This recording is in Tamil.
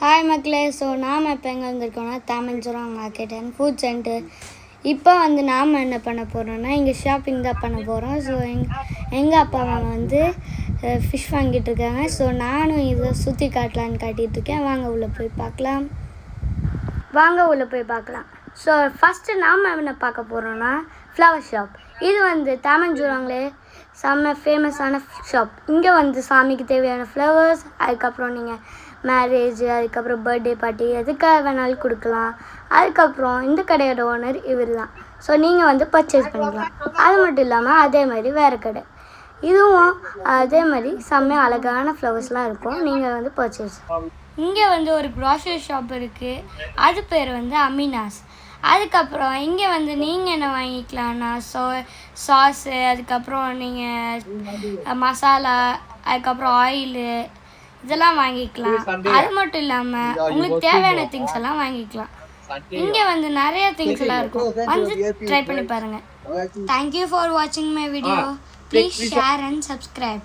ஹாய் மக்களே. ஸோ நாம் இப்போ எங்கே வந்திருக்கோம்னா தாமஞ்சரம் மார்க்கெட் அண்ட் ஃபுட் சென்டர். இப்போ நாம் என்ன பண்ண போகிறோம்னா இங்கே ஷாப்பிங் தான் பண்ண போகிறோம். ஸோ எங்கள் அப்பா அம்மா ஃபிஷ் வாங்கிட்டு இருக்காங்க. ஸோ நானும் இதை சுற்றி காட்டலான்னு காட்டிகிட்ருக்கேன். வாங்க உள்ளே போய் பார்க்கலாம். ஸோ ஃபஸ்ட்டு நாம் என்ன பார்க்க போகிறோன்னா ஃப்ளவர் ஷாப். இது தாமஞ்சூராங்களே செம்ம ஃபேமஸான ஷாப். இங்கே சாமிக்கு தேவையான ஃப்ளவர்ஸ், அதுக்கப்புறம் நீங்கள் மேரேஜ், அதுக்கப்புறம் பர்த்டே பார்ட்டி எதுக்காக வேணாலும் கொடுக்கலாம். அதுக்கப்புறம் இந்த கடையோட ஓனர் இவர் தான். ஸோ நீங்கள் பர்ச்சேஸ் பண்ணிக்கலாம். அது மட்டும் இல்லாமல் அதே மாதிரி வேறு கடை, இதுவும் அதே மாதிரி செம்ம அழகான ஃப்ளவர்ஸ்லாம் இருக்கும். நீங்கள் பர்ச்சேஸ். இங்கே ஒரு க்ராசரி ஷாப் இருக்குது. அது பேர் அமினாஸ். அதுக்கப்புறம் இங்கே நீங்கள் என்ன வாங்கிக்கலாம்னா சாஸு, அதுக்கப்புறம் நீங்கள் மசாலா, அதுக்கப்புறம் ஆயிலு இதெல்லாம் வாங்கிக்கலாம். அது மட்டும் இல்லாமல் உங்களுக்கு தேவையான திங்ஸ் எல்லாம் வாங்கிக்கலாம். இங்கே நிறைய திங்ஸ் எல்லாம் இருக்கும். ட்ரை பண்ணி பாருங்கள். தேங்க்யூ ஃபார் வாட்சிங் my video. Please share and subscribe.